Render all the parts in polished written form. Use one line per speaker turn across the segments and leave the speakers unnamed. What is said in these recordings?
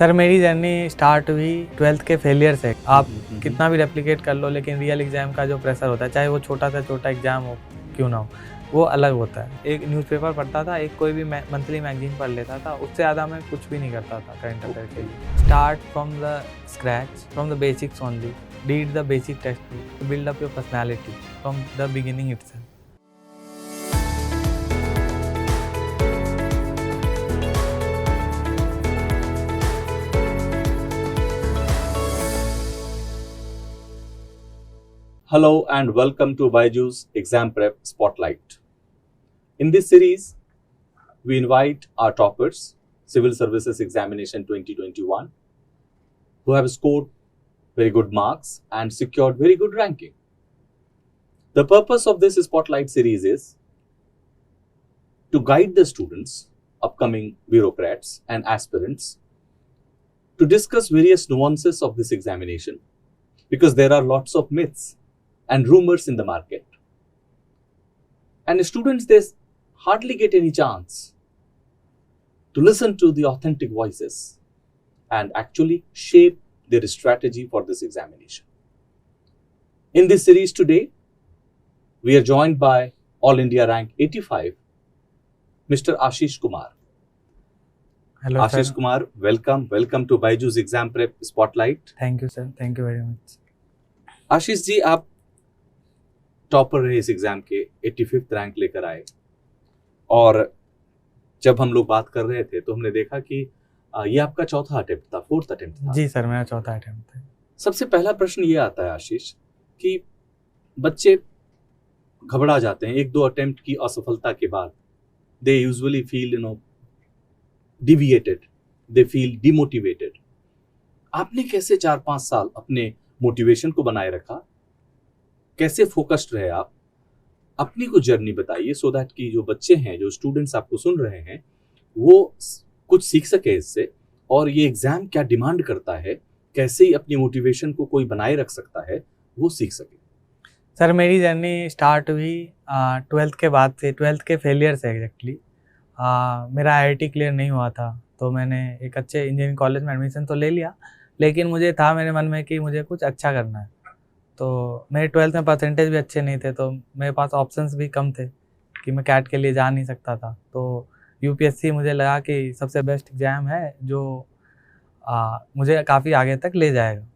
Sir मेरी journey start हुई 12th के फेलियर से। आप कितना भी रेप्लिकेट कर लो लेकिन रियल एग्ज़ाम का जो प्रेशर होता है, चाहे वो छोटा से छोटा एग्ज़ाम हो क्यों ना हो, वो अलग होता है। एक न्यूज़पेपर पढ़ता था, एक कोई भी मंथली मैगज़ीन पढ़ लेता था, उससे ज़्यादा मैं कुछ भी नहीं करता था करंट अफेयर के लिए। Start from the scratch, from the basics only, read the basic text book to build up your personality from the beginning itself.
Hello and welcome to Byju's Exam Prep Spotlight. In this series, we invite our toppers, Civil Services Examination 2021, who have scored very good marks and secured very good ranking. The purpose of this Spotlight series is to guide the students, upcoming bureaucrats and aspirants, to discuss various nuances of this examination, because there are lots of myths and rumors in the market. And students, they hardly get any chance to listen to the authentic voices and actually shape their strategy for this examination. In this series today, we are joined by All India Rank 85, Mr. Ashish Kumar.
Hello
Ashish
sir.
Kumar, welcome to Byju's Exam Prep Spotlight.
Thank you sir, thank you very much.
Ashish ji, आप topper रहे इस exam के, 85th rank लेकर आए, और जब हम लोग बात कर रहे थे तो हमने देखा कि ये आपका चौथा अटेम्प्ट था, 4th अटेम्प्ट था।
जी सर, मेरा चौथा अटेम्प्ट था।
सबसे पहला प्रश्न ये आता है आशीष कि बच्चे घबरा जाते हैं एक दो अटेम्प्ट की असफलता के बाद। They usually feel deviated, they feel demotivated. आपने कैसे 4-5 साल अपने मोटिवेशन को बनाए रखा, कैसे फोकस्ड रहे आप? अपनी कुछ जर्नी बताइए, सो दैट कि जो बच्चे हैं, जो स्टूडेंट्स आपको सुन रहे हैं, वो कुछ सीख सके इससे, और ये एग्जाम क्या डिमांड करता है, कैसे ही अपनी मोटिवेशन को कोई बनाए रख सकता है, वो सीख सके।
सर मेरी जर्नी स्टार्ट हुई 12th के बाद से, 12th के फेलियर से एग्जैक्टली। मेरा IIT क्लियर नहीं हुआ था, तो मैंने एक अच्छे इंजीनियरिंग कॉलेज में एडमिशन तो ले लिया, लेकिन मुझे था मेरे मन में कि मुझे कुछ अच्छा करना है। तो मेरे 12th में परसेंटेज भी अच्छे नहीं थे, तो मेरे पास ऑप्शंस भी कम थे कि मैं कैट के लिए जा नहीं सकता था। तो UPSC मुझे लगा कि सबसे बेस्ट एग्ज़ाम है जो मुझे काफ़ी आगे तक ले जाएगा।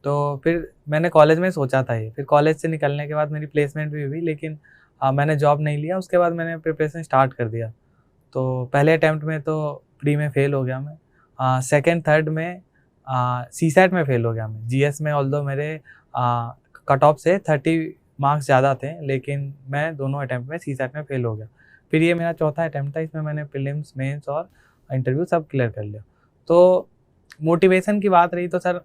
तो फिर मैंने कॉलेज में सोचा था ये, फिर कॉलेज से निकलने के बाद मेरी प्लेसमेंट भी हुई, लेकिन मैंने जॉब नहीं लिया। उसके बाद मैंने प्रिपरेशन स्टार्ट कर दिया। तो पहले अटैम्प्ट में तो प्री में फ़ेल हो गया मैं, सेकंड थर्ड में CSAT में फ़ेल हो गया मैं। GS में ऑल्दो मेरे कट ऑफ से 30 मार्क्स ज़्यादा थे, लेकिन मैं दोनों अटैम्प्ट में CSAT में फ़ेल हो गया। फिर ये मेरा चौथा अटैम्प्ट था, इसमें मैंने प्रीलिम्स, मेंस और इंटरव्यू सब क्लियर कर लिया। तो मोटिवेशन की बात रही तो सर,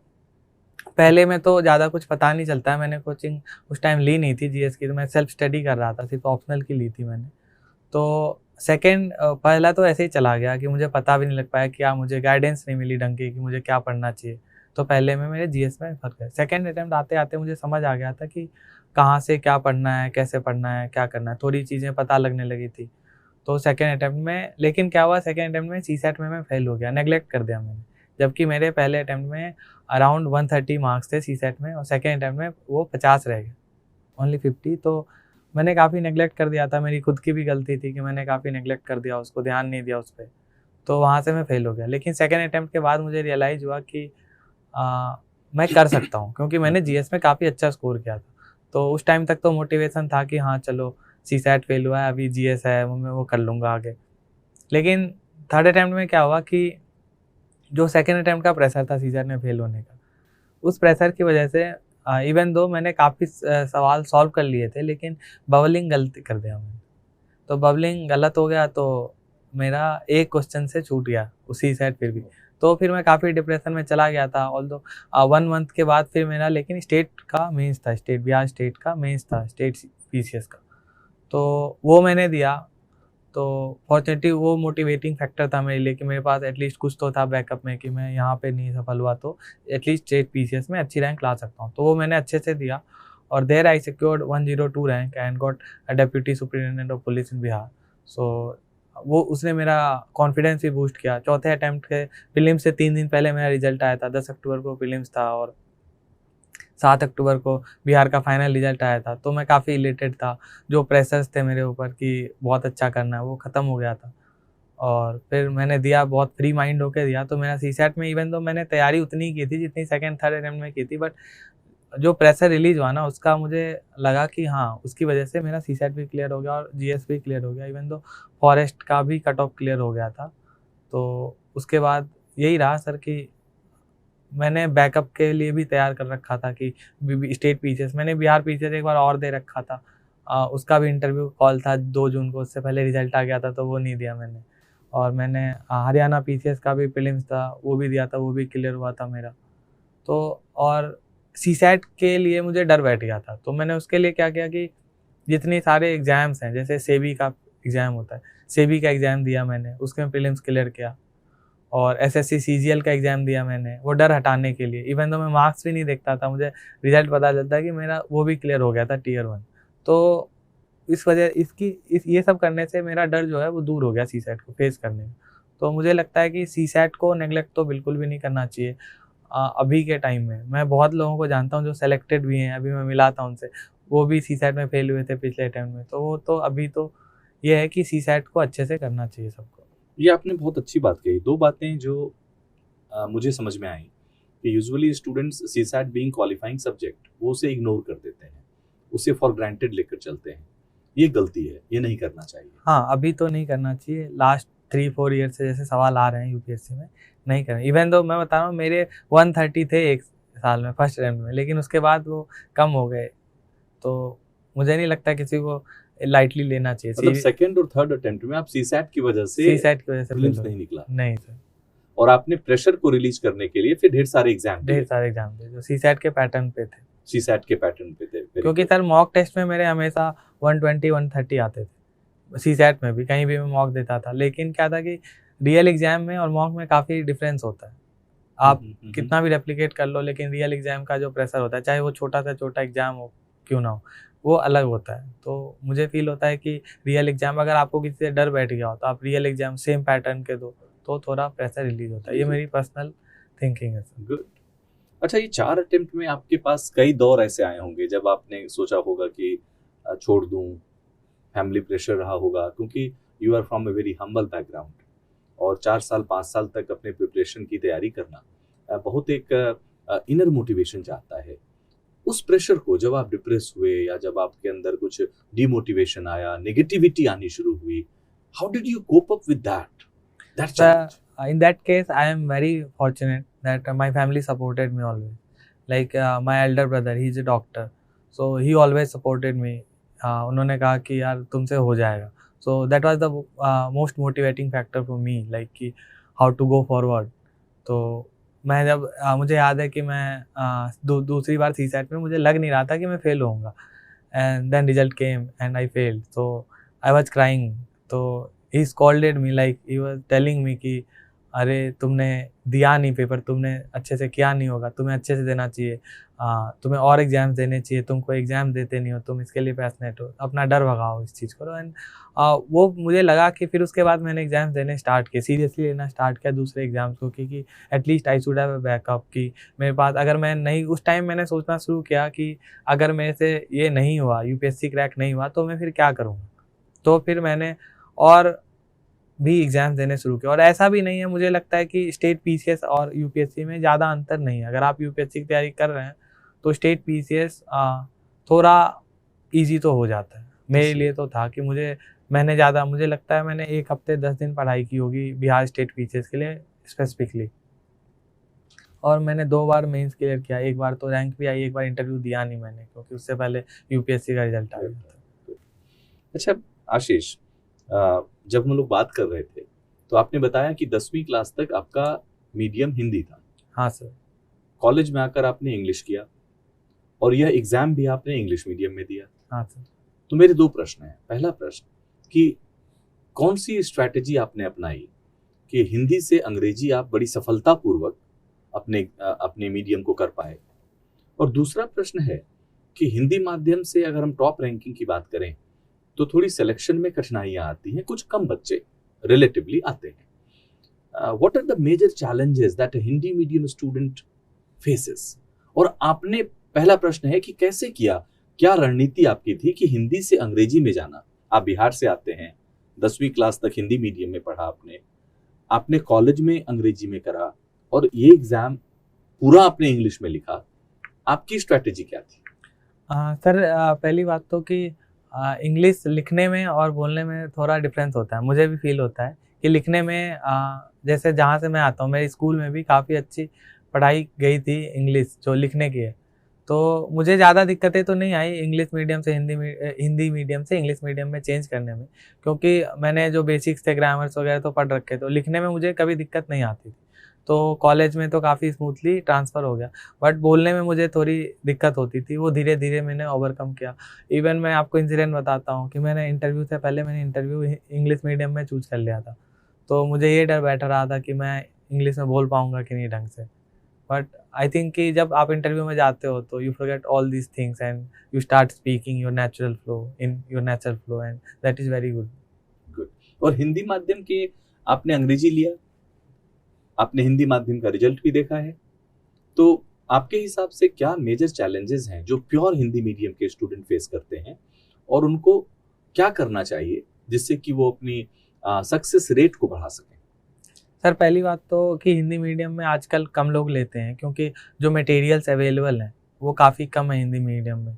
पहले में तो ज़्यादा कुछ पता नहीं चलता है। मैंने कोचिंग उस टाइम ली नहीं थी GS की, तो मैं सेल्फ स्टडी कर रहा था, सिर्फ ऑप्शनल की ली थी मैंने। तो पहला तो ऐसे ही चला गया कि मुझे पता भी नहीं लग पाया, क्या मुझे गाइडेंस नहीं मिली ढंग की कि मुझे क्या पढ़ना चाहिए। तो पहले में मेरे GS में फर्क है। सेकंड अटेम्प्ट आते आते मुझे समझ आ गया था कि कहाँ से क्या पढ़ना है, कैसे पढ़ना है, क्या करना है, थोड़ी चीज़ें पता लगने लगी थी। तो सेकंड अटेम्प्ट में, लेकिन क्या हुआ, सेकंड अटेम्प्ट में CSAT में मैं फेल हो गया, नेगलेक्ट कर दिया मैंने। जबकि मेरे पहले अटेम्प्ट में अराउंड 130 मार्क्स थे CSAT में, और सेकंड अटेम्प्ट में वो 50 रह गए, ओनली 50। तो मैंने काफ़ी नेगलेक्ट कर दिया था, मेरी खुद की भी गलती थी कि मैंने काफ़ी नेगलेक्ट कर दिया, उसको ध्यान नहीं दिया उस पर। तो वहाँ से मैं फेल हो गया। लेकिन सेकंड अटेम्प्ट के बाद मुझे रियलाइज़ हुआ कि मैं कर सकता हूँ, क्योंकि मैंने GS में काफ़ी अच्छा स्कोर किया था। तो उस टाइम तक तो मोटिवेशन था कि हाँ चलो, CSAT फेल हुआ है, अभी GS है, मैं वो कर लूँगा आगे। लेकिन थर्ड अटेम्प्ट में क्या हुआ कि जो सेकंड अटेम्प्ट का प्रेशर था CSAT में फेल होने का, उस प्रेशर की वजह से इवन दो मैंने काफ़ी सवाल सॉल्व कर लिए थे, लेकिन बबलिंग गलती कर दिया मैंने। तो बबलिंग गलत हो गया, तो मेरा एक क्वेश्चन से छूट गया उसी सेट फिर भी। तो फिर मैं काफ़ी डिप्रेशन में चला गया था। ऑल्दो 1 मंथ के बाद फिर मेरा, लेकिन स्टेट का मेंस था, बिहार स्टेट का मेंस था, स्टेट PCS का, तो वो मैंने दिया। तो फॉर्चुनेटली वो मोटिवेटिंग फैक्टर था मेरे लिए कि मेरे पास एटलीस्ट कुछ तो था बैकअप में कि मैं यहाँ पे नहीं सफल हुआ तो एटलीस्ट स्टेट PCS में अच्छी रैंक ला सकता हूँ। तो वो मैंने अच्छे से दिया, और there I secured 102 rank and got a deputy superintendent of police in Bihar. So वो उसने मेरा कॉन्फिडेंस भी बूस्ट किया। चौथे अटेम्प्ट के प्रीलिम्स से 3 दिन पहले मेरा रिजल्ट आया था। 10 अक्टूबर को प्रीलिम्स था और 7 अक्टूबर को बिहार का फाइनल रिजल्ट आया था। तो मैं काफ़ी इलेटेड था। जो प्रेशर्स थे मेरे ऊपर कि बहुत अच्छा करना है, वो ख़त्म हो गया था। और फिर मैंने दिया, बहुत फ्री माइंड होके दिया। तो मेरा सीसैट में इवन तो मैंने तैयारी उतनी की थी जितनी सेकंड थर्ड अटेम्प्ट में की थी, बट जो प्रेशर रिलीज़ हुआ ना, उसका मुझे लगा कि हाँ, उसकी वजह से मेरा सीसैट भी क्लियर हो गया और जीएस भी क्लियर हो गया। इवन दो फॉरेस्ट का भी कट ऑफ क्लियर हो गया था। तो उसके बाद यही रहा सर कि मैंने बैकअप के लिए भी तैयार कर रखा था कि स्टेट पीसीएस, मैंने बिहार पीसीएस एक बार और दे रखा था। उसका भी इंटरव्यू कॉल था 2 जून को, उससे पहले रिजल्ट आ गया था तो वो नहीं दिया मैंने। और मैंने हरियाणा पीसीएस का भी प्रीलिम्स था, वो भी दिया था, वो भी क्लियर हुआ था मेरा। तो और सीसैट के लिए मुझे डर बैठ गया था, तो मैंने उसके लिए क्या किया कि जितने सारे एग्ज़ाम्स हैं, जैसे सेबी का एग्ज़ाम होता है, सेबी का एग्ज़ाम दिया मैंने, उसमें प्रीलिम्स क्लियर किया। और एसएससी सीजीएल का एग्ज़ाम दिया मैंने, वो डर हटाने के लिए। इवन तो मैं मार्क्स भी नहीं देखता था, मुझे रिजल्ट पता चलता है कि मेरा वो भी क्लियर हो गया था टियर 1। तो इस वजह ये सब करने से मेरा डर जो है वो दूर हो गया सीसैट को फेस करने में। तो मुझे लगता है कि सीसैट को नेग्लेक्ट तो बिल्कुल भी नहीं करना चाहिए। अभी के टाइम में मैं बहुत लोगों को जानता हूँ जो सेलेक्टेड भी हैं, अभी मैं मिला था उनसे, वो भी सीसैट में फेल हुए थे पिछले अटेम्प्ट में। तो वो तो अभी तो ये है कि सीसैट को अच्छे से करना चाहिए सबको।
ये आपने बहुत अच्छी बात कही। 2 बातें जो मुझे समझ में आई कि usually students CSAT being qualifying subject वो उसे इग्नोर कर देते हैं, उसे फॉर ग्रांटेड लेकर चलते हैं। ये गलती है, ये नहीं करना चाहिए।
हाँ, अभी तो नहीं करना चाहिए। लास्ट 3-4 ईयर से जैसे सवाल आ रहे हैं यूपीएससी में, नहीं करें। इवन दो मैं बता रहा हूँ, मेरे 130 थे 1 साल में फर्स्ट अटेम्प्ट में, लेकिन उसके बाद वो कम हो गए। तो मुझे नहीं लगता किसी को लाइटली लेना चाहिए।
मतलब सेकंड और थर्ड अटेम्प्ट में आप सीसैट की वजह से
सीसैट की वजह से
प्रीलिम्स नहीं निकला।
नहीं सर।
और आपने प्रेशर को रिलीज करने के लिए फिर ढेर सारे एग्जाम
ढेर सारे एग्जाम दिए जो सीसैट के पैटर्न पे थे।
सीसैट के पैटर्न पे थे।
क्योंकि सर मॉक टेस्ट में मेरे हमेशा 120-130 आते थे। सीसैट में भी कहीं भी मैं मॉक देता था, लेकिन क्या था कि रियल एग्जाम में और मॉक में काफ़ी डिफरेंस होता है। आप कितना भी रेप्लिकेट कर लो, लेकिन रियल एग्जाम का जो प्रेशर होता है, चाहे वो छोटा से छोटा एग्जाम हो क्यों ना हो, वो अलग होता है। तो मुझे फील होता है कि रियल एग्जाम अगर आपको किसी से डर बैठ गया हो तो आप रियल एग्जाम सेम पैटर्न के दो, तो थोड़ा प्रेशर रिलीज होता है। ये मेरी पर्सनल थिंकिंग है सर।
गुड। अच्छा, ये 4 अटेम्प्ट में आपके पास कई दौर ऐसे आए होंगे जब आपने सोचा होगा कि छोड़ दूं, फैमिली प्रेशर रहा होगा, क्योंकि you are from a very humble background और 4 साल 5 साल तक अपने प्रिपरेशन की तैयारी करना बहुत एक इनर मोटिवेशन चाहता है। उस प्रेशर को जब आप डिप्रेस हुए या जब आपके अंदर कुछ डिमोटिवेशन आया, नेगेटिविटी आनी शुरू हुई, how did you cope up with that challenge?
In that case, I am very fortunate that my family supported me always. Like my elder brother, he is a doctor, so he always supported me. उन्होंने कहा कि यार तुमसे हो जाएगा. So that was the most motivating factor for me, like कि how to go forward. तो मैं जब मुझे याद है कि मैं दूसरी बार सीसैट में मुझे लग नहीं रहा था कि मैं फेल होऊंगा, and then result came and I failed. So I was crying. तो he scolded me, like he was telling me कि अरे तुमने दिया नहीं पेपर, तुमने अच्छे से किया नहीं होगा, तुम्हें अच्छे से देना चाहिए, तुम्हें और एग्ज़ाम्स देने चाहिए, तुम कोई एग्ज़ाम देते नहीं हो, तुम इसके लिए पैशनेट हो, अपना डर भगाओ, इस चीज़ करो। एंड वो मुझे लगा कि फिर उसके बाद मैंने एग्ज़ाम्स देने स्टार्ट किए, सीरियसली लेना स्टार्ट किया दूसरे एग्ज़ाम्स को, क्योंकि at least I should have a backup कि मेरे पास अगर मैं नहीं, उस टाइम मैंने सोचना शुरू किया कि अगर मेरे से ये नहीं हुआ, यूपीएससी क्रैक नहीं हुआ, तो मैं फिर क्या करूँगा। तो फिर मैंने और भी एग्ज़ाम्स देने शुरू किए। और ऐसा भी नहीं है, मुझे लगता है कि स्टेट पीसीएस और यूपीएससी में ज़्यादा अंतर नहीं है। अगर आप यूपीएससी की तैयारी कर रहे हैं तो स्टेट पीसीएस थोड़ा ईजी तो हो जाता है। मेरे लिए तो था कि मुझे लगता है मैंने 1 हफ्ते 10 दिन पढ़ाई की होगी बिहार स्टेट पीसीएस के लिए स्पेसिफिकली। और मैंने 2 बार मेंस क्लियर किया, 1 बार तो रैंक भी आई, 1 बार इंटरव्यू दिया नहीं मैंने, क्योंकि उससे पहले यूपीएससी का रिजल्ट आ गया था।
अच्छा आशीष, जब हम लोग बात कर रहे थे तो आपने बताया कि 10वीं क्लास तक आपका मीडियम हिंदी था।
हाँ सर।
कॉलेज में आकर आपने इंग्लिश किया और यह एग्जाम भी आपने इंग्लिश मीडियम में दिया।
हाँ सर।
तो मेरे 2 प्रश्न हैं। पहला प्रश्न कि कौन सी स्ट्रैटेजी आपने अपनाई कि हिंदी से अंग्रेजी आप बड़ी सफलतापूर्वक अपने मीडियम को कर पाए। और दूसरा प्रश्न है कि हिंदी माध्यम से अगर हम टॉप रैंकिंग की बात करें तो थोड़ी सिलेक्शन में कठिनाइयां आती हैं, कुछ कम बच्चे रिलेटिवली आते हैं। What are the major challenges that a Hindi medium student faces? और आपने, पहला प्रश्न है कि कैसे किया, क्या रणनीति आपकी थी कि हिंदी से अंग्रेजी में जाना? आप बिहार से आते हैं, 10वीं क्लास तक हिंदी मीडियम में पढ़ा आपने कॉलेज में अंग्रेजी में करा और ये एग्जाम पूरा आपने इंग्लिश में लिखा। आपकी स्ट्रेटेजी क्या थी?
सर, पहली बात तो कि इंग्लिश लिखने में और बोलने में थोड़ा डिफरेंस होता है। मुझे भी फील होता है कि लिखने में जैसे जहाँ से मैं आता हूँ, मेरे स्कूल में भी काफ़ी अच्छी पढ़ाई गई थी इंग्लिश जो लिखने की है। तो मुझे ज़्यादा दिक्कतें तो नहीं आई इंग्लिश मीडियम से हिंदी मीडियम से इंग्लिश मीडियम में चेंज करने में, क्योंकि मैंने जो बेसिक्स थे ग्रामर्स वगैरह तो पढ़ रखे, तो लिखने में मुझे कभी दिक्कत नहीं आती थी। तो कॉलेज में तो काफ़ी स्मूथली ट्रांसफ़र हो गया, बट बोलने में मुझे थोड़ी दिक्कत होती थी, वो धीरे-धीरे मैंने ओवरकम किया। इवन मैं आपको इंसिडेंट बताता हूँ कि मैंने इंटरव्यू से पहले मैंने इंटरव्यू इंग्लिश मीडियम में चूज़ कर लिया था। तो मुझे ये डर बैठ रहा था कि मैं इंग्लिश में बोल पाऊँगा कि नहीं ढंग से। बट आई थिंक कि जब आप इंटरव्यू में जाते हो तो you forget all these things and you start speaking your natural flow and that is very good.
Good. और हिंदी माध्यम के आपने अंग्रेजी लिया, आपने हिंदी माध्यम का रिजल्ट भी देखा है, तो आपके हिसाब से क्या मेजर चैलेंजेस हैं जो प्योर हिंदी मीडियम के स्टूडेंट फेस करते हैं और उनको क्या करना चाहिए जिससे कि वो अपनी सक्सेस रेट को बढ़ा सकें?
सर, पहली बात तो कि हिंदी मीडियम में आजकल कम लोग लेते हैं, क्योंकि जो मटेरियल्स अवेलेबल हैं वो काफ़ी कम है हिंदी मीडियम में।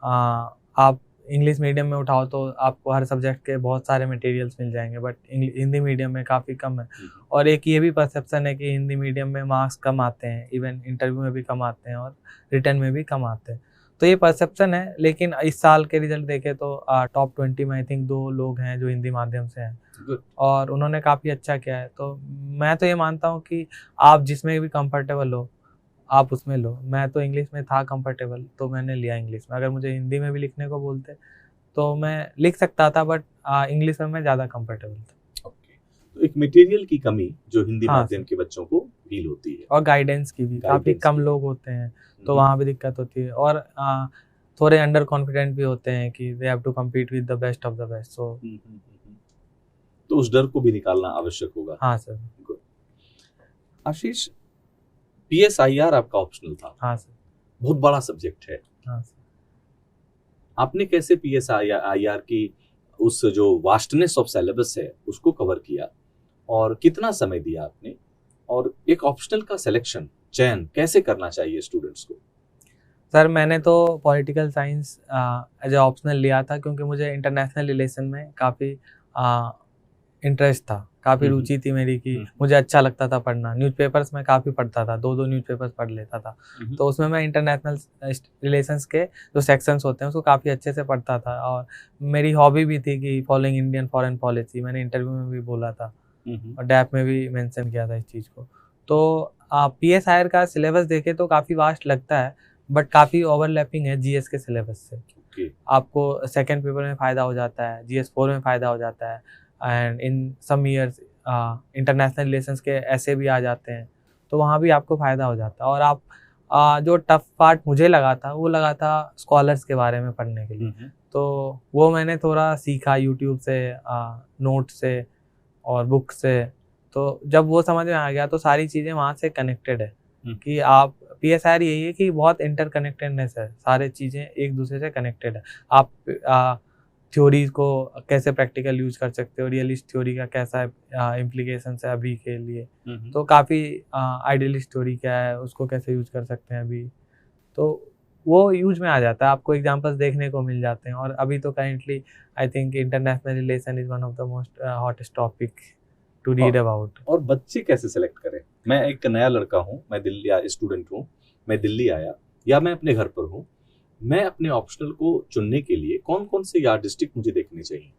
आप इंग्लिश मीडियम में उठाओ तो आपको हर सब्जेक्ट के बहुत सारे मटेरियल्स मिल जाएंगे, बट हिंदी मीडियम में काफ़ी कम है। और एक ये भी परसेप्शन है कि हिंदी मीडियम में मार्क्स कम आते हैं, इवन इंटरव्यू में भी कम आते हैं और रिटर्न में भी कम आते हैं। तो ये परसेप्शन है, लेकिन इस साल के रिजल्ट देखें तो टॉप 20 में आई थिंक 2 लोग हैं जो हिंदी माध्यम से हैं।
Good.
और उन्होंने काफ़ी अच्छा किया है। तो मैं तो ये मानता हूँ कि आप जिसमें भी कंफर्टेबल हो, आप उसमें लो। मैं तो इंग्लिश में था कंफर्टेबल, तो मैंने लिया इंग्लिश में। अगर मुझे हिंदी में भी लिखने को बोलते, तो मैं लिख सकता था, बट इंग्लिश में मैं ज़्यादा कंफर्टेबल था।
ओके। तो एक मटेरियल की कमी जो हिंदी
हाँ,
माध्यम के बच्चों को फील होती है,
और गाइडेंस की भी, काफ़ी
गाइडेंस
कम
की।
लोग होते हैं, तो वहाँ भी दिक्कत होती है। और थोड़े अंडर कॉन्फिडेंट भी होते हैं कि they have to compete with the best of the best. So
तो उस डर को भी निकालना आवश्यक होगा।
हाँ सर।
गुड। आशीष, PSIR आपका ऑप्शनल था।
हाँ सर।
बहुत बड़ा सब्जेक्ट है।
हाँ सर।
आपने कैसे PSIR की उस जो वास्टनेस ऑफ सिलेबस है उसको कवर किया और कितना समय दिया आपने, और एक ऑप्शनल का सिलेक्शन, चयन कैसे करना चाहिए स्टूडेंट्स को?
सर, मैंने तो political science as a optional लिया था, क्योंकि मुझे इंटरनेशनल रिलेशन में काफ़ी इंटरेस्ट था, काफ़ी रुचि थी मेरी कि मुझे अच्छा लगता था पढ़ना। न्यूज़पेपर्स में काफ़ी पढ़ता था, 2-2 न्यूज़पेपर्स पढ़ लेता था। तो उसमें मैं इंटरनेशनल रिलेशंस के जो सेक्शंस होते हैं उसको काफ़ी अच्छे से पढ़ता था, और मेरी हॉबी भी थी कि फॉलोइंग इंडियन फॉरेन पॉलिसी। मैंने इंटरव्यू में भी बोला था और डैप में भी मेंशन किया था इस चीज़ को। तो PSIR का सिलेबस देखें तो काफ़ी वास्ट लगता है, बट काफ़ी ओवरलैपिंग है GS के सिलेबस से। आपको सेकंड पेपर में फ़ायदा हो जाता है, GS 4 में फ़ायदा हो जाता है, and in some years international relations के ऐसे भी आ जाते हैं, तो वहाँ भी आपको फ़ायदा हो जाता है। और आप जो टफ पार्ट मुझे लगा था, वो लगा था स्कॉलर्स के बारे में पढ़ने के लिए। तो वो मैंने थोड़ा सीखा यूट्यूब से, नोट से और बुक से। तो जब वो समझ में आ गया तो सारी चीज़ें वहाँ से कनेक्टेड है कि आप PSIR यही है कि बहुत इंटरकनेक्टेडनेस है, सारी चीज़ें एक दूसरे से कनेक्टेड है। आप थ्योरीज को कैसे प्रैक्टिकल यूज कर सकते हो, रियलिस्ट थ्योरी का कैसा इम्प्लीकेशन है अभी के लिए, तो काफ़ी आइडियलिस्ट थ्योरी क्या है उसको कैसे यूज कर सकते हैं अभी, तो वो यूज में आ जाता है, आपको एग्जांपल्स देखने को मिल जाते हैं। और अभी तो currently I think international relation is one of the most hottest topic to read about.
और बच्चे कैसे सेलेक्ट करें? मैं एक नया लड़का हूँ, मैं दिल्ली स्टूडेंट हूँ, मैं दिल्ली आया या मैं अपने घर पर हूँ, मैं अपने ऑप्शनल को चुनने के लिए कौन कौन से यार्डस्टिक मुझे देखने चाहिए?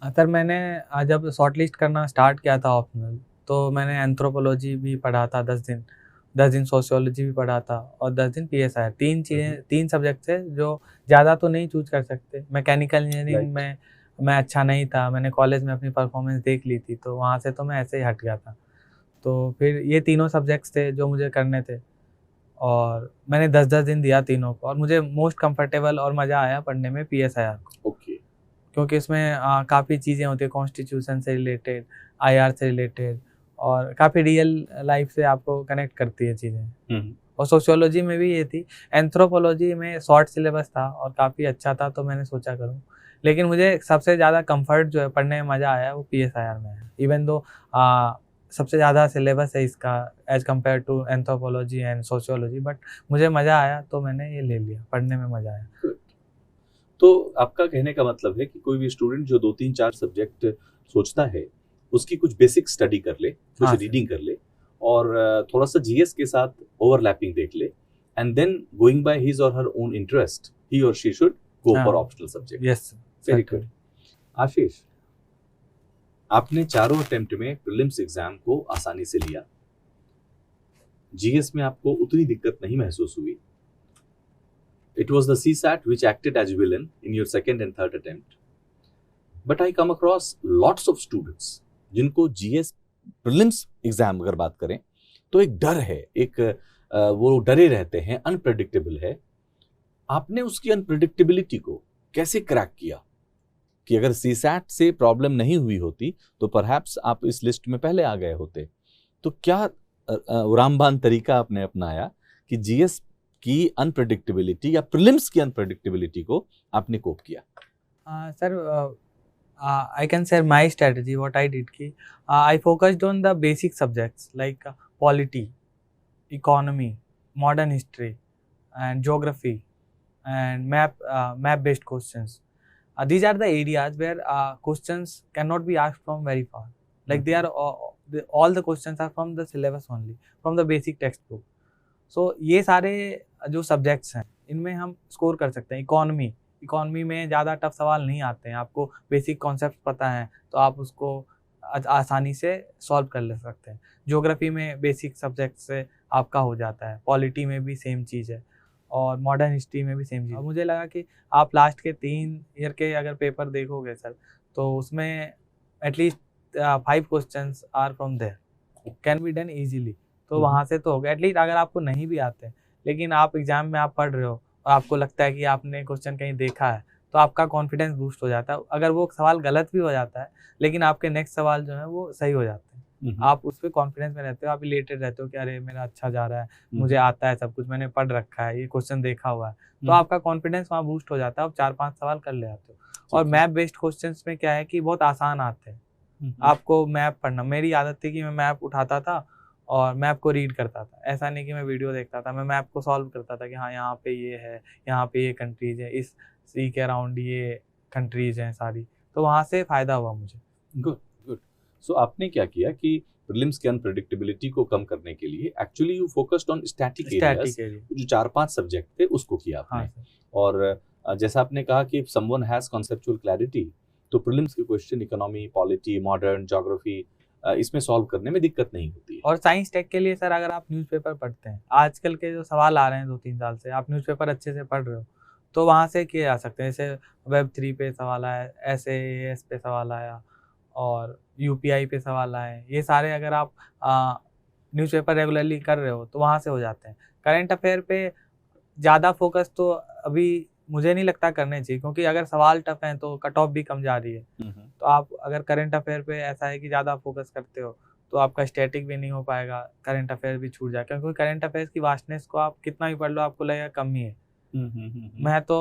सर, मैंने जब शॉर्टलिस्ट करना स्टार्ट किया था ऑप्शनल, तो मैंने एंथ्रोपोलॉजी भी पढ़ा था 10 दिन सोशियोलॉजी भी पढ़ा था और 10 दिन PSIR। 3 चीज़ें, 3 सब्जेक्ट थे जो ज़्यादा तो नहीं चूज कर सकते। मैकेनिकल इंजीनियरिंग में मैं अच्छा नहीं था, मैंने कॉलेज में अपनी परफॉर्मेंस देख ली थी, तो वहाँ से तो मैं ऐसे ही हट गया था। तो फिर ये तीनों सब्जेक्ट्स थे जो मुझे करने थे, और मैंने 10-10 दिन दिया तीनों को, और मुझे मोस्ट कंफर्टेबल और मज़ा आया पढ़ने में PSIR को।
ओके।
क्योंकि इसमें काफ़ी चीज़ें होती है कॉन्स्टिट्यूशन से रिलेटेड, आईआर से रिलेटेड, और काफ़ी रियल लाइफ से आपको कनेक्ट करती है चीज़ें। और सोशियोलॉजी में भी ये थी। एंथ्रोपोलॉजी में शॉर्ट सिलेबस था और काफ़ी अच्छा था, तो मैंने सोचा करूँ। लेकिन मुझे सबसे ज़्यादा कंफर्ट जो है पढ़ने में मज़ा आया वो पीएसआईआर में है। इवन दो सबसे ज़्यादा सिलेबस है इसका as compared to anthropology and sociology, but मुझे मज़ा आया तो मैंने ये ले लिया, पढ़ने में मज़ा आया।
तो आपका कहने का मतलब है कि कोई भी स्टूडेंट जो 2-3-4 सब्जेक्ट सोचता है, उसकी कुछ बेसिक स्टडी कर ले, कुछ
हाँ सर।
रीडिंग कर ले और थोड़ा सा जीएस के साथ ओवरलैपिंग देख ले, and then going by his और हर ओन इंटरेस्ट ही और शी शुड गो फॉर
हाँ।
Optional subject.
Yes
very good. Ashish, आपने चारों अटेम्प्ट में प्रीलिम्स एग्जाम को आसानी से लिया, जीएस में आपको उतनी दिक्कत नहीं महसूस हुई। It was the CSAT which acted as villain in your second and third attempt. But I come across lots of students जिनको GS prelims एग्जाम अगर बात करें तो एक डर है, एक वो डरे रहते हैं, अनप्रेडिक्टेबल है। आपने उसकी अनप्रेडिक्टेबिलिटी को कैसे क्रैक किया कि अगर CSAT से प्रॉब्लम नहीं हुई होती तो परहैप्स आप इस लिस्ट में पहले आ गए होते? तो क्या रामबान तरीका आपने अपनाया कि GS की अनप्रेडिक्टेबिलिटी या प्रीलिम्स की अनप्रेडिक्टेबिलिटी को आपने कोप किया?
Sir, I can share my strategy what I did की I focused on the basic subjects like polity, economy, modern history and geography and map based questions. These are the areas where questions cannot be asked from very far, like they are all the questions are from the syllabus only, from the basic textbook. So ये सारे जो subjects हैं इनमें हम score कर सकते हैं। Economy में ज़्यादा टफ सवाल नहीं आते हैं, आपको बेसिक कॉन्सेप्ट पता है तो आप उसको आसानी से सॉल्व कर ले सकते हैं। ज्योग्राफी में बेसिक सब्जेक्ट से आपका हो जाता है, पॉलिटी में भी सेम चीज़ है और मॉडर्न हिस्ट्री में भी सेम चीज़। मुझे लगा कि आप लास्ट के 3 ईयर के अगर पेपर देखोगे सर, तो उसमें at least 5 questions are from there, can be done easily. तो वहाँ से तो हो गया। एटलीस्ट अगर आपको नहीं भी आते लेकिन आप एग्जाम में आप पढ़ रहे हो और आपको लगता है कि आपने क्वेश्चन कहीं देखा है तो आपका कॉन्फिडेंस बूस्ट हो जाता है। अगर वो सवाल गलत भी हो जाता है लेकिन आपके नेक्स्ट सवाल जो है वो सही हो जाते हैं, आप उस पर कॉन्फिडेंस में रहते हो, आप रिलेटेड रहते हो कि अरे मेरा अच्छा जा रहा है, मुझे आता है सब कुछ, मैंने पढ़ रखा है, ये क्वेश्चन देखा हुआ है, तो आपका कॉन्फिडेंस वहाँ बूस्ट हो जाता है, आप 4-5 सवाल कर ले आते हो। और मैप बेस्ड क्वेश्चंस में क्या है कि बहुत आसान आते हैं, आपको मैप पढ़ना। मेरी आदत थी कि मैं मैप उठाता था और मैप को रीड करता था, ऐसा नहीं कि मैं वीडियो देखता था, मैं मैप को सॉल्व करता था कि हाँ यहाँ पे ये है, यहाँ पे ये कंट्रीज है, इस सी के अराउंड ये कंट्रीज हैं सारी, तो वहाँ से फ़ायदा हुआ मुझे।
Good good. सो आपने क्या किया कि प्रीलिम्स की अनप्रेडिक्टेबिलिटी को कम करने के लिए actually you focused on static areas, जो 4-5 सब्जेक्ट थे उसको किया आपने।
हाँ,
और जैसा आपने कहा कि if someone has conceptual clarity तो प्रीलिम्स के question economy, polity, modern, geography इसमें सॉल्व करने में दिक्कत नहीं होती है।
और साइंस टेक के लिए सर अगर आप न्यूज़पेपर पढ़ते हैं, आजकल के जो सवाल आ रहे हैं 2-3 साल से, आप न्यूज़पेपर अच्छे से पढ़ रहे हो तो वहाँ से किए जा सकते हैं। जैसे Web3 पे सवाल आया, SAS पे सवाल आया और UPI पे सवाल आए, ये सारे अगर आप न्यूज़पेपर रेगुलरली कर रहे हो तो वहाँ से हो जाते हैं। करंट अफेयर पे ज़्यादा फोकस तो अभी मुझे नहीं लगता करने चाहिए, क्योंकि अगर सवाल टफ हैं तो कट ऑफ भी कम जा रही है। तो आप अगर करंट अफेयर पे ऐसा है कि ज़्यादा फोकस करते हो तो आपका स्टैटिक भी नहीं हो पाएगा, करंट अफेयर भी छूट जाएगा, क्योंकि करंट अफेयर्स की वास्टनेस को आप कितना भी पढ़ लो आपको लगेगा कम ही है। मैं तो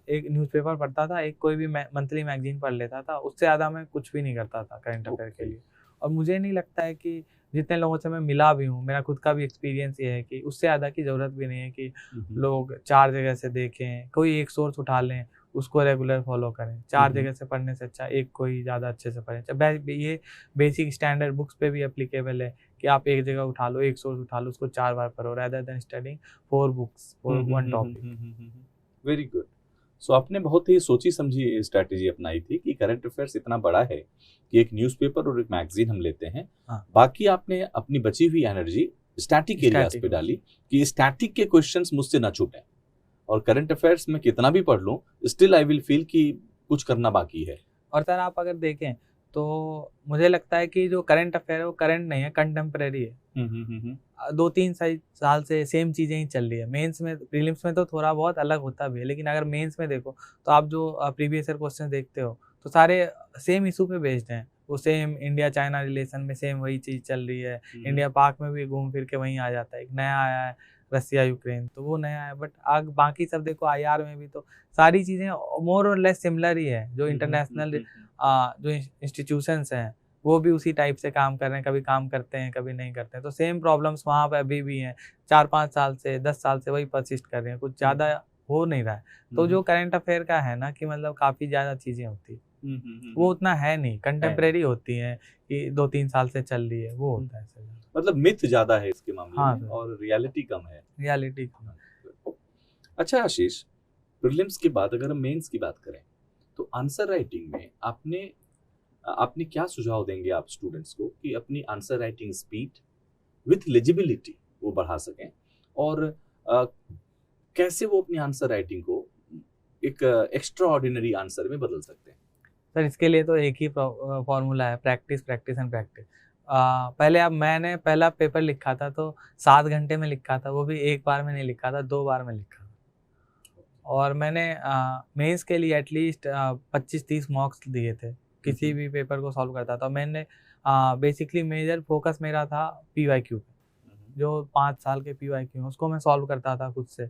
एक न्यूज़पेपर पढ़ता था, एक कोई भी मंथली मैगजीन पढ़ लेता था, उससे ज़्यादा मैं कुछ भी नहीं करता था करंट अफेयर के लिए। और मुझे नहीं लगता है कि जितने लोगों से मैं मिला भी हूँ, मेरा खुद का भी एक्सपीरियंस ये है कि उससे ज़्यादा की ज़रूरत भी नहीं है कि लोग 4 जगह से देखें, कोई एक सोर्स उठा लें, उसको रेगुलर फॉलो करें। 4 जगह से पढ़ने से अच्छा एक कोई ज़्यादा अच्छे से पढ़ें। ये बेसिक स्टैंडर्ड बुक्स पे भी एप्लीकेबल है कि आप एक जगह उठा लो, एक सोर्स उठा लो, उसको 4 बार पढ़ो, rather than studying 4 books for one topic.
Very good. So आपने बहुत ही सोची समझी स्ट्रैटेजी अपनाई थी कि करंट अफेयर्स इतना बड़ा है कि एक न्यूज़पेपर और एक मैगजीन हम लेते हैं, बाकी आपने अपनी बची हुई एनर्जी स्टैटिक एरियाज पे डाली कि स्टैटिक के क्वेश्चंस मुझसे ना छूटें, और करंट अफेयर्स में कितना भी पढ़ लूं स्टिल आई विल फील कि कुछ करना बाकी है।
और सर आप अगर देखें तो मुझे लगता है कि जो करंट अफेयर है वो करंट नहीं है, कंटेम्प्रेरी है। 2-3 साल से सेम चीज़ें ही चल रही है। मेंस में, प्रीलिम्स में तो थोड़ा बहुत अलग होता भी है, लेकिन अगर मेंस में देखो तो आप जो प्रीवियस ईयर क्वेश्चन देखते हो तो सारे सेम इशू पे बेस्ड हैं। वो सेम इंडिया चाइना रिलेशन में सेम वही चीज़ चल रही है। इंडिया पाक में भी घूम फिर के वहीं आ जाता है। एक नया आया है रसिया यूक्रेन, तो वो नया है, बट आग बाकी सब देखो आईआर में भी तो सारी चीज़ें मोर और लेस सिमिलर ही है। जो इंटरनेशनल जो इंस्टीट्यूशंस हैं वो भी उसी टाइप से काम कर रहे हैं, कभी काम करते हैं कभी नहीं करते हैं। तो सेम प्रॉब्लम्स वहाँ पे अभी भी हैं, 4-5 साल से 10 साल से वही परसिस्ट कर रहे हैं, कुछ ज़्यादा हो नहीं रहा है। तो जो करंट अफेयर का है ना कि मतलब काफ़ी ज़्यादा चीज़ें होती हैं, वो उतना है नहीं, कंटेम्प्रेरी होती हैं कि 2-3 साल से चल रही है, वो होता है सर।
मतलब मिथ ज्यादा है इसके मामले
हाँ
में
सर।
और रियलिटी कम है।
रियलिटी
अच्छा आशीष, प्रीलिम्स के बाद अगर हम मेंस की बात करें तो आंसर राइटिंग में आपने क्या सुझाव देंगे आप स्टूडेंट्स को कि अपनी answer writing speed with legibility वो बढ़ा सकें, और कैसे वो अपनी आंसर राइटिंग को एक एक्स्ट्रा ऑर्डिनरी आंसर में बदल सकते हैं?
सर इसके लिए तो एक ही फॉर्मूला है, प्रैक्टिस प्रैक्टिस एंड प्रैक्टिस। पहले अब मैंने पहला पेपर लिखा था तो 7 घंटे में लिखा था, वो भी एक बार में नहीं लिखा था, 2 बार में लिखा था। और मैंने मेंस के लिए एटलीस्ट 25-30 मॉक्स दिए थे, किसी भी पेपर को सॉल्व करता था। मैंने बेसिकली मेजर फोकस मेरा था पीवाईक्यू पे, जो 5 साल के पीवाईक्यू हैं उसको मैं सॉल्व करता था खुद से।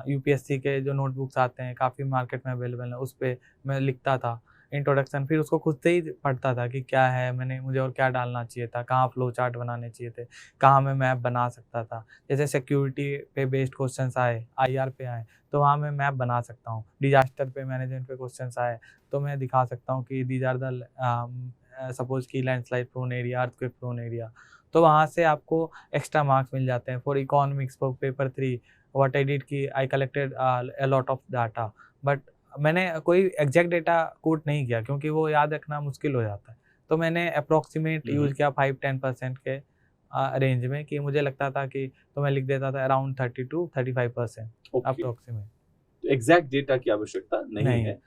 यूपीएससी के जो नोटबुक्स आते हैं काफ़ी मार्केट में अवेलेबल हैं, उस पे मैं लिखता था इंट्रोडक्शन, फिर उसको खुद से ही पढ़ता था कि क्या है, मुझे और क्या डालना चाहिए था, कहाँ फ्लो चार्ट बनाने चाहिए थे, कहाँ मैं मैप बना सकता था। जैसे सिक्योरिटी पे बेस्ड क्वेश्चंस आए, आईआर पे आए, तो वहाँ मैं मैप बना सकता हूँ। डिजास्टर पे मैनेजमेंट पे क्वेश्चंस आए तो मैं दिखा सकता हूँ कि दीज आर द सपोज की landslide prone area, earthquake prone area, तो वहाँ से आपको एक्स्ट्रा मार्क्स मिल जाते हैं। For economics for paper 3 what I did कि I collected a lot of data, but मैंने कोई एग्जैक्ट डेटा कोट नहीं किया क्योंकि वो याद रखना मुश्किल हो जाता है। तो मैंने अप्रॉक्सीमेट यूज़ किया 5-10% के रेंज में, कि मुझे लगता था कि तो मैं लिख देता था अराउंड 30-35% अप्रॉक्सीमेट।
एग्जैक्ट डेटा की आवश्यकता नहीं है।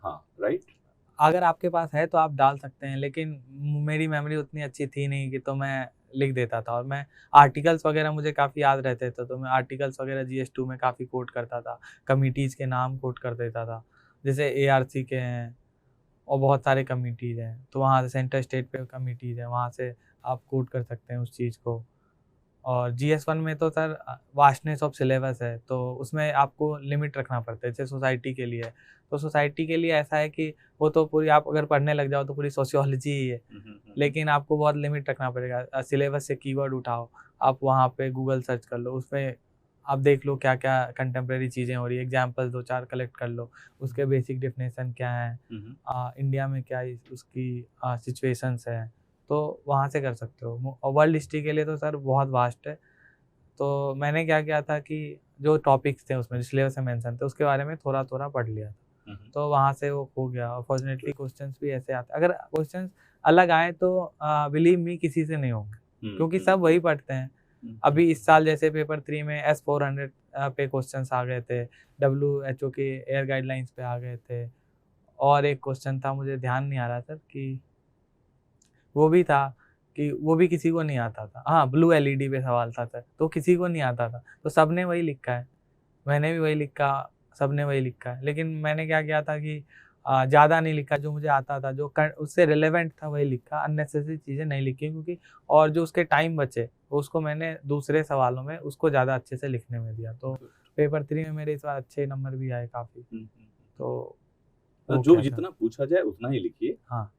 हाँ, राइट।
अगर आपके पास है तो आप डाल सकते हैं, लेकिन मेरी मेमोरी उतनी अच्छी थी नहीं कि, तो मैं लिख देता था। और मैं आर्टिकल्स वगैरह मुझे काफ़ी याद रहते थे, तो मैं आर्टिकल्स वगैरह जीएस2 में काफ़ी कोट करता था, कमिटीज़ के नाम कोट कर देता था। जैसे एआरसी के हैं और बहुत सारे कमिटीज़ हैं, तो वहाँ से सेंटर स्टेट पे कमिटीज़ हैं, वहाँ से आप कोट कर सकते हैं उस चीज़ को। और जीएस1 में तो सर वास्टनेस ऑफ सिलेबस है, तो उसमें आपको लिमिट रखना पड़ता है। जैसे सोसाइटी के लिए है, तो सोसाइटी के लिए ऐसा है कि वो तो पूरी, आप अगर पढ़ने लग जाओ तो पूरी सोशियोलॉजी ही है, लेकिन आपको बहुत लिमिट रखना पड़ेगा। सिलेबस से कीवर्ड उठाओ, आप वहाँ पे गूगल सर्च कर लो, उसमें आप देख लो क्या क्या कंटेम्प्रेरी चीज़ें हो रही है, एग्जाम्पल 2-4 कलेक्ट कर लो, उसके बेसिक डेफिनेशन क्या है, इंडिया में क्या उसकी सिचुएशंस है, तो वहाँ से कर सकते हो। और वर्ल्ड हिस्ट्री के लिए तो सर बहुत वास्ट है। तो मैंने क्या किया था कि जो टॉपिक्स थे उसमें, जो सिलेबस में मेंशन थे, उसके बारे में थोड़ा-थोड़ा पढ़ लिया था। तो वहाँ से वो हो गया। और फॉर्चुनेटली क्वेश्चंस भी ऐसे आते, अगर क्वेश्चंस अलग आए तो बिलीव मी किसी से नहीं होंगे, क्योंकि सब वही पढ़ते हैं। अभी इस साल जैसे पेपर 3 में S400 पे क्वेश्चंस आ गए थे, WHO के एयर गाइडलाइंस पे आ गए थे, और एक क्वेश्चन था मुझे ध्यान नहीं आ रहा सर कि वो भी था, कि वो भी किसी को नहीं आता था। हाँ, ब्लू एलईडी पे सवाल था सर, तो किसी को नहीं आता था, तो सबने वही लिखा है, मैंने भी वही लिखा, सबने वही लिखा है। लेकिन मैंने क्या किया था कि ज़्यादा नहीं लिखा, जो मुझे आता था, जो उससे रिलेवेंट था वही लिखा, अननेसेसरी चीज़ें नहीं लिखी, क्योंकि और जो उसके टाइम बचे उसको मैंने दूसरे सवालों में उसको ज़्यादा अच्छे से लिखने में दिया। तो पेपर 3 में मेरे इस बार अच्छे नंबर भी आए काफ़ी। तो
जो जितना पूछा जाए उतना ही लिखिए।
हाँ,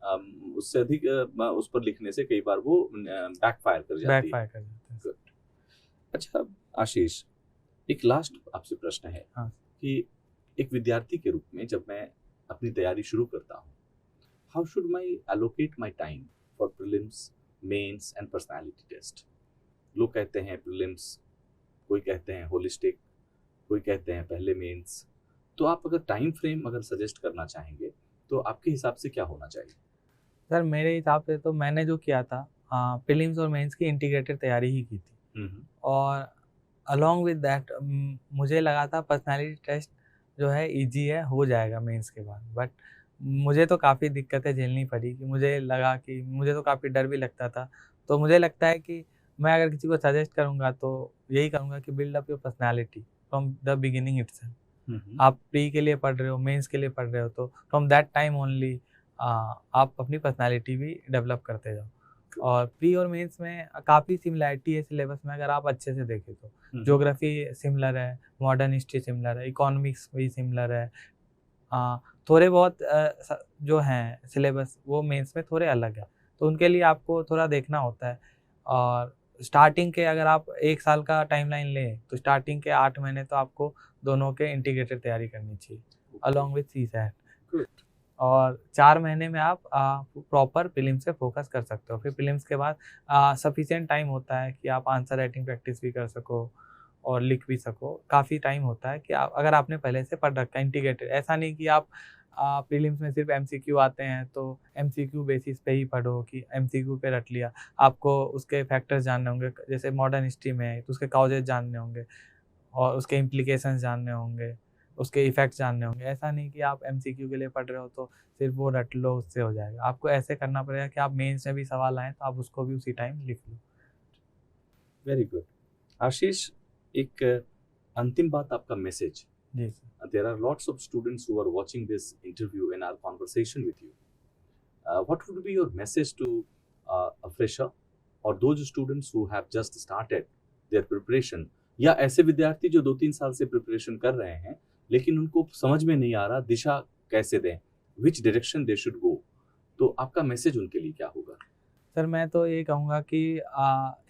उससे अधिक उस पर लिखने से कई बार वो बैकफायर कर जाती है। Good. अच्छा आशीष, एक लास्ट आपसे प्रश्न है।
हाँ।
कि एक विद्यार्थी के रूप में जब मैं अपनी तैयारी शुरू करता हूँ, how should my allocate my time for prelims, mains and personality test? लोग कहते हैं प्रीलिम्स, कोई कहते हैं होलिस्टिक, कोई कहते हैं पहले मेंस। तो आप अगर टाइम फ्रेम अगर सजेस्ट करना चाहेंगे तो आपके हिसाब से क्या होना चाहिए?
सर मेरे हिसाब से तो मैंने जो किया था, प्रीलिम्स और मेंस की इंटीग्रेटेड तैयारी ही की थी। और अलोंग विद दैट मुझे लगा था पर्सनालिटी टेस्ट जो है इजी है, हो जाएगा मेंस के बाद, बट मुझे तो काफ़ी दिक्कतें झेलनी पड़ी कि मुझे लगा कि मुझे तो काफ़ी डर भी लगता था। तो मुझे लगता है कि मैं अगर किसी को सजेस्ट करूँगा तो यही करूँगा कि build up your personality from the beginning itself. आप प्री के लिए पढ़ रहे हो, मेंस के लिए पढ़ रहे हो, तो फ्रॉम दैट टाइम ओनली आप अपनी पर्सनैलिटी भी डेवलप करते जाओ। और प्री और मेंस में काफ़ी सिमिलैरिटी है सिलेबस में अगर आप अच्छे से देखें तो। ज्योग्राफी सिमिलर है, मॉडर्न हिस्ट्री सिमिलर है, इकोनॉमिक्स भी सिमिलर है। थोड़े बहुत जो हैं सिलेबस वो मेंस में थोड़े अलग है, तो उनके लिए आपको थोड़ा देखना होता है। और स्टार्टिंग के अगर आप 1 साल का टाइमलाइन लें, तो स्टार्टिंग के 8 महीने तो आपको दोनों के इंटीग्रेटेड तैयारी करनी चाहिए, अलोंग विथ सीसैट।
गुड।
और 4 महीने में आप प्रॉपर प्रीलिम्स पे फोकस कर सकते हो। फिर प्रीलिम्स के बाद सफिशिएंट टाइम होता है कि आप आंसर राइटिंग प्रैक्टिस भी कर सको और लिख भी सको। काफ़ी टाइम होता है कि आप अगर आपने पहले से पढ़ रखा है इंटीग्रेटेड, ऐसा नहीं कि आप प्रीलिम्स में सिर्फ एमसीक्यू आते हैं तो एमसीक्यू बेसिस पे ही पढ़ो कि एमसीक्यू पे रट लिया। आपको उसके फैक्टर्स जानने होंगे, जैसे मॉडर्न हिस्ट्री में है तो उसके कॉजेज़ जानने होंगे और उसके इम्प्लीकेशंस जानने होंगे, उसके इफ़ेक्ट्स जानने होंगे। ऐसा नहीं कि आप एमसीक्यू के लिए पढ़ रहे हो तो सिर्फ वो रट लो, उससे हो जाएगा। आपको ऐसे करना पड़ेगा कि आप मेंस में भी सवाल आएँ तो आप उसको भी उसी टाइम लिख लो।
Very good. आशीष, एक अंतिम बात, आपका मैसेज।
जी sir.
There are lots of students who are watching this interview and our conversation with you. What would be your message to a fresher or those students who have just started their preparation, या ऐसे विद्यार्थी जो 2-3 साल से preparation कर रहे हैं लेकिन उनको समझ में नहीं आ रहा दिशा कैसे दें, which direction they should go, तो आपका मैसेज उनके लिए क्या होगा?
सर मैं तो ये कहूँगा कि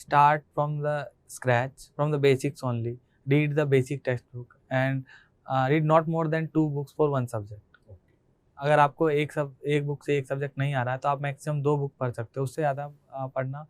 start from the scratch, from the basics only, read the basic text book and read not more than 2 books for 1 subject. अगर आपको एक बुक से एक सब्जेक्ट नहीं आ रहा है तो आप मैक्सिमम 2 बुक पढ़ सकते हो, उससे ज़्यादा पढ़ना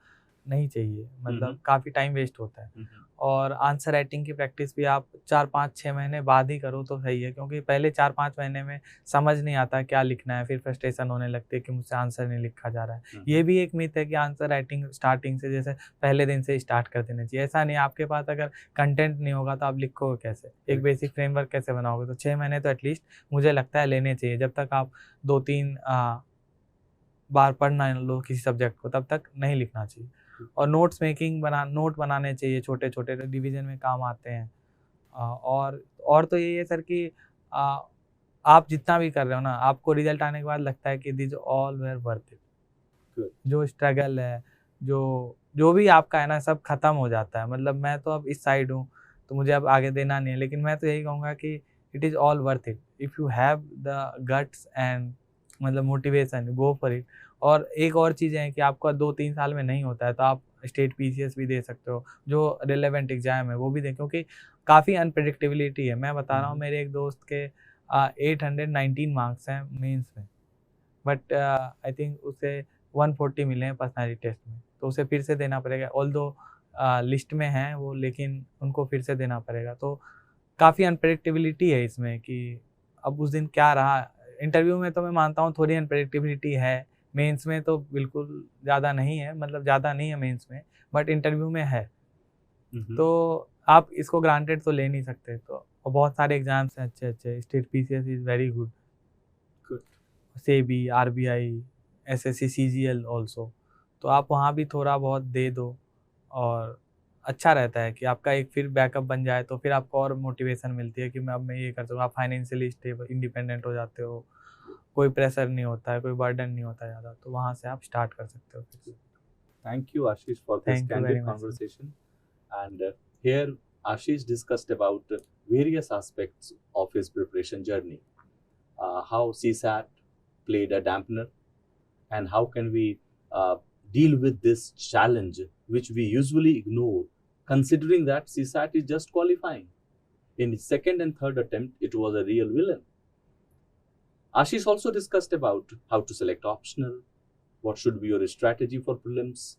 नहीं चाहिए, मतलब काफ़ी टाइम वेस्ट होता है। और आंसर राइटिंग की प्रैक्टिस भी आप 4, 5, 6 महीने बाद ही करो तो सही है, क्योंकि पहले 4-5 महीने में समझ नहीं आता क्या लिखना है, फिर फ्रस्ट्रेशन होने लगती है कि मुझसे आंसर नहीं लिखा जा रहा है। ये भी एक मिथ है कि आंसर राइटिंग स्टार्टिंग से जैसे पहले दिन से स्टार्ट कर देना चाहिए, ऐसा नहीं। आपके पास अगर कंटेंट नहीं होगा तो आप लिखोगे कैसे, एक बेसिक फ्रेमवर्क कैसे बनाओगे? तो 6 महीने तो एटलीस्ट मुझे लगता है लेने चाहिए। जब तक आप 2-3 बार पढ़ ना लो किसी सब्जेक्ट को तब तक नहीं लिखना चाहिए। और नोट बनाने चाहिए, छोटे-छोटे रिवीजन में काम आते हैं। और तो यही है सर कि आप जितना भी कर रहे हो ना, आपको रिजल्ट आने के बाद लगता है कि this all where worth it.
Good.
जो स्ट्रगल है, जो भी आपका है ना, सब खत्म हो जाता है। मतलब मैं तो अब इस साइड हूँ, तो मुझे अब आगे देना नहीं है, लेकिन मैं तो यही कहूँगा कि it is all worth it if you have the guts and मतलब मोटिवेशन, गो फॉर इट। और एक और चीज़ है कि आपका 2-3 साल में नहीं होता है तो आप स्टेट पीसीएस भी दे सकते हो, जो रिलेवेंट एग्ज़ाम है वो भी दें, क्योंकि काफ़ी अनप्रेडिक्टेबिलिटी है। मैं बता रहा हूँ, मेरे एक दोस्त के 819 मार्क्स हैं मेंस में, बट आई थिंक उसे 140 मिले हैं पर्सनैलिटी टेस्ट में, तो उसे फिर से देना पड़ेगा। ऑल्दो लिस्ट में हैं वो, लेकिन उनको फिर से देना पड़ेगा। तो काफ़ी अनप्रेडिक्टेबिलिटी है इसमें कि अब उस दिन क्या रहा। इंटरव्यू में तो मैं मानता हूँ थोड़ी अनप्रेडिक्टेबिलिटी है, मेंस में तो बिल्कुल ज़्यादा नहीं है, मतलब ज़्यादा नहीं है मेंस में, बट इंटरव्यू में है। तो आप इसको ग्रांटेड तो ले नहीं सकते। तो और बहुत सारे एग्ज़ाम्स हैं अच्छे-अच्छे, state PCS is very good, SEBI, RBI, SSC, CGL also. तो आप वहाँ भी थोड़ा बहुत दे दो और अच्छा रहता है कि आपका एक फिर बैकअप बन जाए, तो फिर आपको और मोटिवेशन मिलती है कि मैं ये कर सकूँ। आप फाइनेंशियली स्टेबल इंडिपेंडेंट हो जाते हो, कोई प्रेशर नहीं होता है, कोई बर्डन नहीं होता ज़्यादा, तो वहाँ से आप स्टार्ट कर सकते हो फिर से।
Thank you, Ashish, for this
Thank you very
candid
much, sir.
conversation. And here, Ashish discussed about various aspects of his preparation journey. How CSAT played a dampener, and how can we deal with this challenge, which we usually ignore, considering that CSAT is just qualifying. In the second and third attempt, it was a real villain. Ashish also discussed about how to select optional, what should be your strategy for prelims,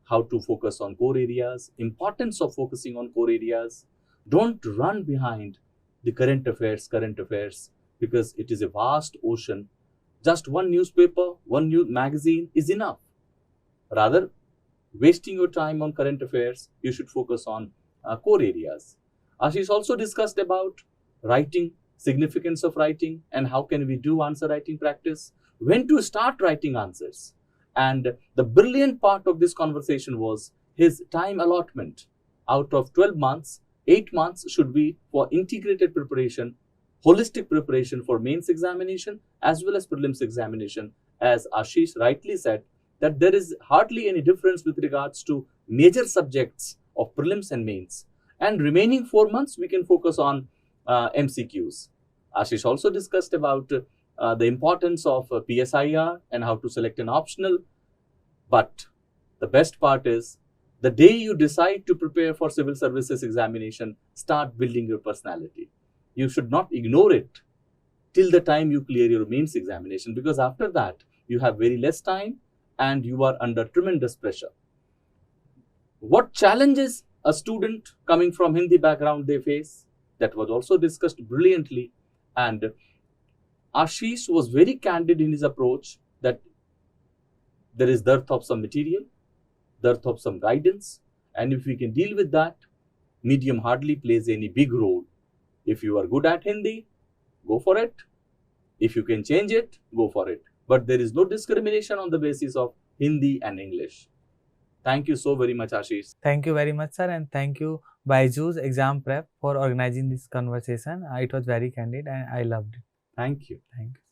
how to focus on core areas, importance of focusing on core areas. Don't run behind the current affairs, because it is a vast ocean. Just one newspaper, one new magazine is enough. Rather, wasting your time on current affairs, you should focus on core areas. Ashish also discussed about writing significance of writing and how can we do answer writing practice, when to start writing answers. And the brilliant part of this conversation was his time allotment. Out of 12 months, 8 months should be for integrated preparation, holistic preparation for mains examination as well as prelims examination. As Ashish rightly said, that there is hardly any difference with regards to major subjects of prelims and mains. And remaining 4 months, we can focus on MCQs. Ashish also discussed about the importance of PSIR and how to select an optional. But the best part is, the day you decide to prepare for civil services examination, start building your personality. You should not ignore it till the time you clear your mains examination, because after that, you have very less time and you are under tremendous pressure. What challenges a student coming from Hindi background they face, that was also discussed brilliantly. And Ashish was very candid in his approach that there is dearth of some material, dearth of some guidance, and if we can deal with that, medium hardly plays any big role. If you are good at Hindi, go for it. If you can change it, go for it. But there is no discrimination on the basis of Hindi and English. Thank you so very much, Ashish.
Thank you very much, sir, and thank you, Byju's Exam Prep, for organizing this conversation. It was very candid and I loved it.
Thank you.
Thank you.